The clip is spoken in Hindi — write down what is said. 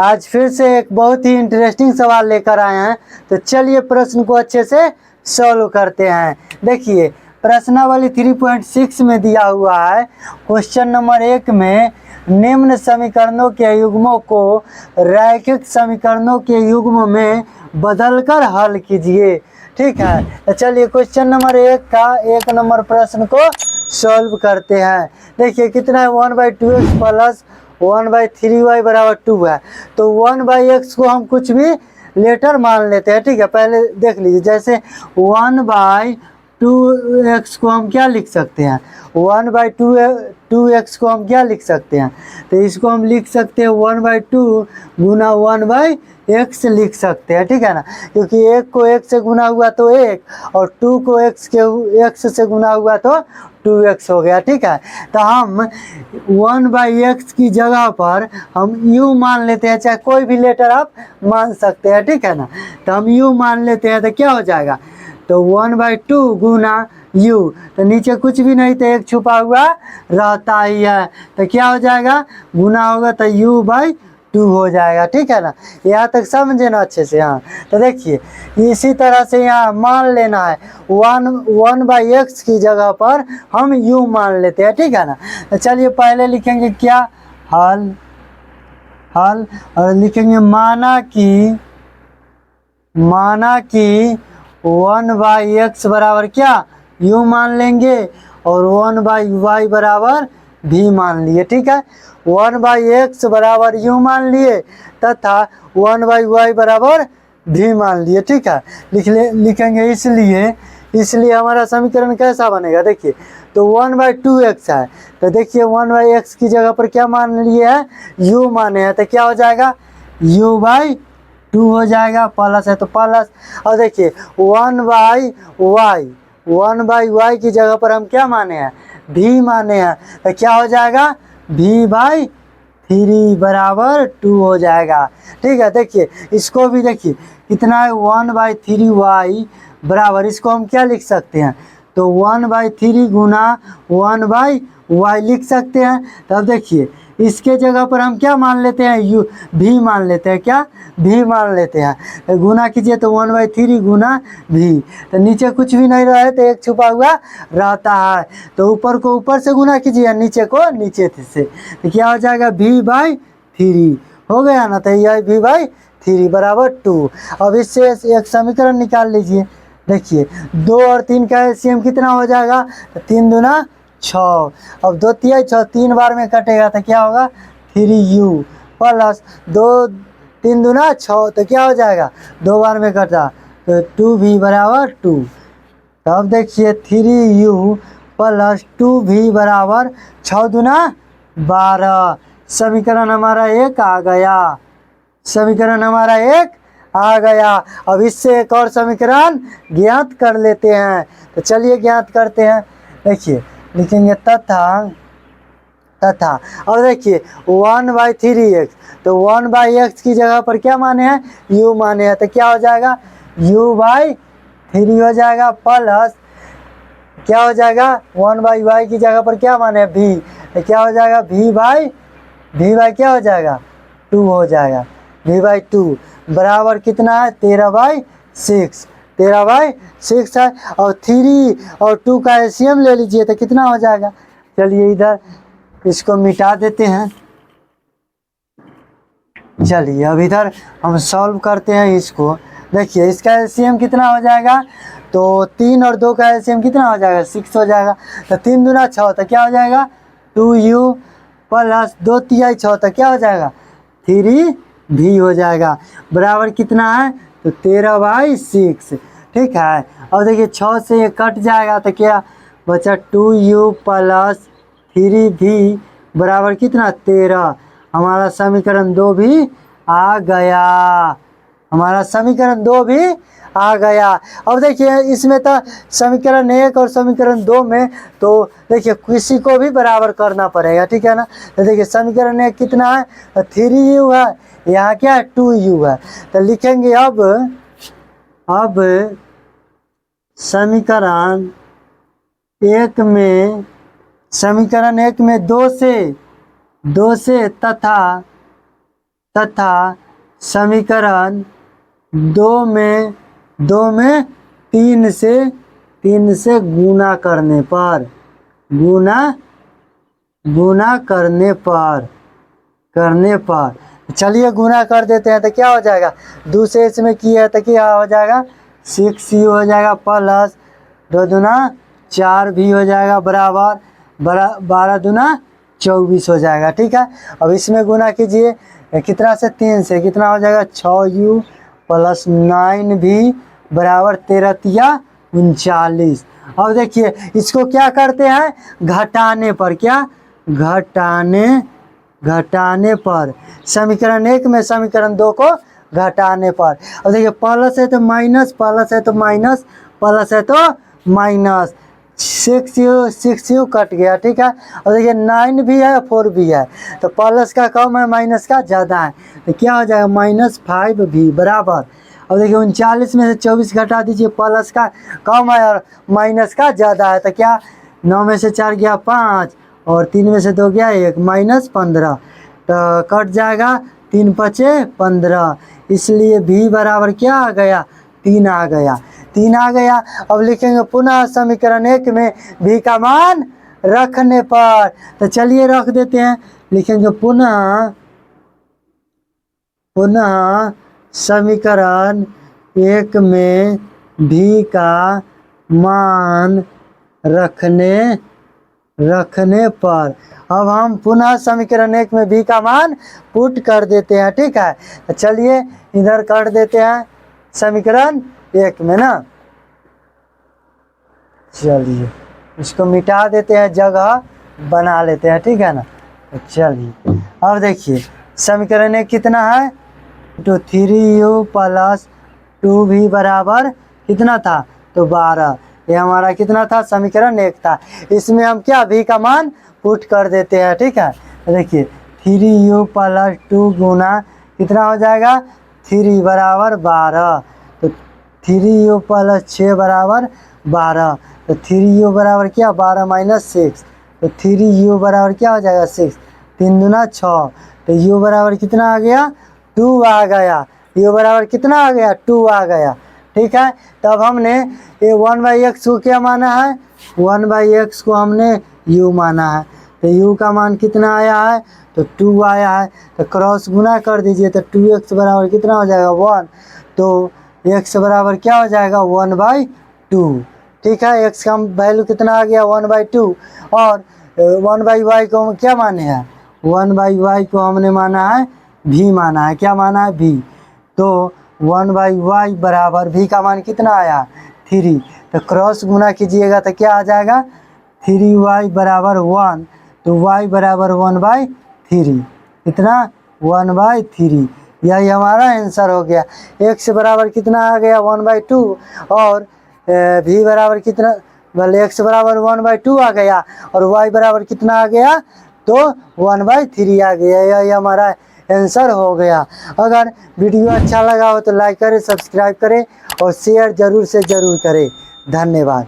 आज फिर से एक बहुत ही इंटरेस्टिंग सवाल लेकर आए हैं। तो चलिए प्रश्न को अच्छे से सॉल्व करते हैं। देखिए प्रश्नावली 3.6 में दिया हुआ है। क्वेश्चन नंबर 1 में निम्न समीकरणों के युग्मों को रैखिक समीकरणों के युग्म में बदलकर हल कीजिए। ठीक है, तो चलिए क्वेश्चन नंबर 1 का 1 नंबर प्रश्न को सॉल्व करते हैं। देखिए कितना है, 1/2x प्लस 1/3y बराबर 2 है। तो 1/x को हम कुछ भी लेटर मान लेते हैं। ठीक है, पहले देख लीजिए, जैसे 1/2x को हम क्या लिख सकते हैं, 1/2x को हम क्या लिख सकते हैं, तो इसको हम लिख सकते हैं 1/2 गुना 1/x लिख सकते हैं। ठीक है ना, क्योंकि 1 को 1 से गुना हुआ तो 1 और 2 को x से गुना हुआ तो 2x हो गया। ठीक है, तो हम 1/x की जगह पर हम u मान लेते हैं, चाहे कोई भी लेटर आप मान सकते हैं। ठीक है ना, तो हम u मान लेते हैं तो क्या हो जाएगा, तो 1/2 गुना u, तो नीचे कुछ भी नहीं तो एक छुपा हुआ रहता ही है, तो क्या हो जाएगा, गुना होगा तो u/2 हो जाएगा। ठीक है ना, यहाँ तक समझे ना अच्छे से। हाँ, तो देखिए इसी तरह से यहाँ मान लेना है 1/x की जगह पर हम u मान लेते हैं। ठीक है ना, तो चलिए पहले लिखेंगे क्या, हल और लिखेंगे माना कि 1/x बराबर क्या, u मान लेंगे और 1/y बराबर भी मान लिए। ठीक है, 1/x बराबर u मान लिए तथा 1/y बराबर भी मान लिए। ठीक है, लिखेंगे इसलिए हमारा समीकरण कैसा बनेगा, देखिए तो 1/2x है, तो देखिए 1/x की जगह पर क्या मान लिए है, u माने हैं, तो क्या हो जाएगा, u/2 हो जाएगा, प्लस है तो प्लस। और देखिए 1/y की जगह पर हम क्या माने हैं, भी माने हैं, तो क्या हो जाएगा, v/3 बराबर 2 हो जाएगा। ठीक है, देखिए इसको भी देखिए कितना है, 1/3y बराबर, इसको हम क्या लिख सकते हैं, तो 1/3 गुना 1/y लिख सकते हैं। तब देखिए इसके जगह पर हम क्या मान लेते हैं, u भी मान लेते हैं, क्या भी मान लेते हैं, गुना कीजिए तो 1/3 गुना भी, तो नीचे कुछ भी नहीं रहा है तो एक छुपा हुआ रहता है, तो ऊपर को ऊपर से गुना कीजिए, नीचे को नीचे से, तो क्या हो जाएगा, v/3 हो गया ना, तो यह v/3 बराबर 2। अब इससे एक समीकरण निकाल लीजिए। देखिए 2 और 3 का एलसीएम कितना हो जाएगा, तो 3 दूना 6, अब 2 तिहाई 6, 3 बार में कटेगा तो क्या होगा, 3u प्लस 2 3 दूना 6, तो क्या हो जाएगा, 2 बार में कटा तो 2v बराबर 2। तब देखिए 3u प्लस 2v बराबर 6 दूना 12। समीकरण हमारा एक आ गया, समीकरण हमारा एक आ गया। अब इससे एक और समीकरण ज्ञात कर लेते हैं, तो चलिए ज्ञात करते हैं। देखिए लिखेंगे तथा और देखिए 1/3x, तो 1/x की जगह पर क्या माने हैं, u माने हैं, तो क्या हो जाएगा, u/3 हो जाएगा, प्लस क्या हो जाएगा, 1/y की जगह पर क्या माने हैं, v, तो क्या हो जाएगा, v क्या हो जाएगा, 2 हो जाएगा, v/2 बराबर कितना है, 13/6 है, और 3 और 2 का एलसीएम ले लीजिए तो कितना हो जाएगा। चलिए इधर इसको मिटा देते हैं। चलिए अब इधर हम सॉल्व करते हैं इसको। देखिए इसका एलसीएम कितना हो जाएगा, तो 3 और 2 का एलसीएम कितना हो जाएगा, 6 हो जाएगा, तो 3 दूना 6, तो क्या हो जाएगा, 2u प्लस 2 तिहाई 6, तो क्या हो जाएगा, 3v हो जाएगा, बराबर कितना है, तो 13/6। ठीक है, और देखिए 6 से ये कट जाएगा तो क्या बचा, 2u प्लस 3v बराबर कितना, 13। हमारा समीकरण 2 भी आ गया, हमारा समीकरण 2 भी आ गया। अब देखिए इसमें तो समीकरण 1 और समीकरण 2 में तो देखिए किसी को भी बराबर करना पड़ेगा। ठीक है ना, तो देखिए समीकरण 1 कितना है, 3u है, यहाँ क्या है, 2u है, तो लिखेंगे अब समीकरण 1 में 2 से तथा तथा समीकरण दो में तीन से गुना करने पर चलिए गुना कर देते हैं तो क्या हो जाएगा, 2 से इसमें किया है तो क्या हो जाएगा 6u हो जाएगा प्लस 2 दूना 4 भी हो जाएगा बराबर 12 दूना 24 हो जाएगा। ठीक है, अब इसमें गुना कीजिए कितना से 3 से, कितना हो जाएगा 6u प्लस 9 भी बराबर 13 तिया 39। अब देखिए इसको क्या करते हैं घटाने पर, क्या घटाने पर समीकरण 1 में समीकरण 2 को घटाने पर। अब देखिए प्लस है तो माइनस, प्लस है तो माइनस, प्लस है तो माइनस, 6u कट गया। ठीक है, और देखिए 9 भी है 4 भी है, तो प्लस का कम है माइनस का ज़्यादा है, तो क्या हो जाएगा -5 भी बराबर। अब देखिए 39 में से 24 घटा दीजिए, प्लस का कम है और माइनस का ज़्यादा है, तो क्या 9 में से 4 गया 5 और 3 में से 2 गया 1, -15, तो कट जाएगा 3 पचे 15, इसलिए भी बराबर क्या आ गया 3 आ गया। अब लिखेंगे पुनः समीकरण 1 में भी का मान रखने पर, तो चलिए रख देते हैं, लिखेंगे पुनः समीकरण 1 में भी का मान रखने पर। अब हम पुनः समीकरण 1 में भी का मान पुट कर देते हैं। ठीक है, तो चलिए इधर कर देते हैं समीकरण 1 में ना, चलिए इसको मिटा देते हैं, जगह बना लेते हैं। ठीक है ना, तो चलिए अब देखिए समीकरण 1 कितना है, तो 3u प्लस 2 भी बराबर कितना था, तो 12, ये हमारा कितना था समीकरण 1 था। इसमें हम क्या भी का मान पुट कर देते हैं। ठीक है, तो देखिए 3u प्लस 2 गुना कितना हो जाएगा 3 बराबर 12, तो 3u प्लस 6 बराबर 12, तो 3u बराबर क्या 12 माइनस 6, तो 3u बराबर क्या हो जाएगा 6, 3 दूना 6, तो u बराबर कितना आ गया 2 आ गया, u बराबर कितना आ गया 2 आ गया। ठीक है, तब हमने ये 1/x को क्या माना है, 1/x को हमने u माना है, तो u का मान कितना आया है, तो 2 आया है, तो क्रॉस गुना कर दीजिए, तो 2x बराबर कितना हो जाएगा 1, तो x बराबर क्या हो जाएगा 1/2। ठीक है, x का वैल्यू कितना आ गया 1/2, और 1/y को हम क्या माने हैं, 1/y को हमने माना है भी माना है, क्या माना है भी, तो 1/y बराबर भी का मान कितना आया 3, तो क्रॉस गुना कीजिएगा तो क्या आ जाएगा 3y बराबर 1, तो y बराबर 1/3, कितना 1/3, यही हमारा आंसर हो गया। x बराबर कितना आ गया 1/2 और v बराबर कितना, बोले x बराबर 1/2 आ गया और y बराबर कितना आ गया, तो 1/3 आ गया, यही हमारा आंसर हो गया। अगर वीडियो अच्छा लगा हो तो लाइक करें, सब्सक्राइब करें और शेयर ज़रूर से ज़रूर करें। धन्यवाद।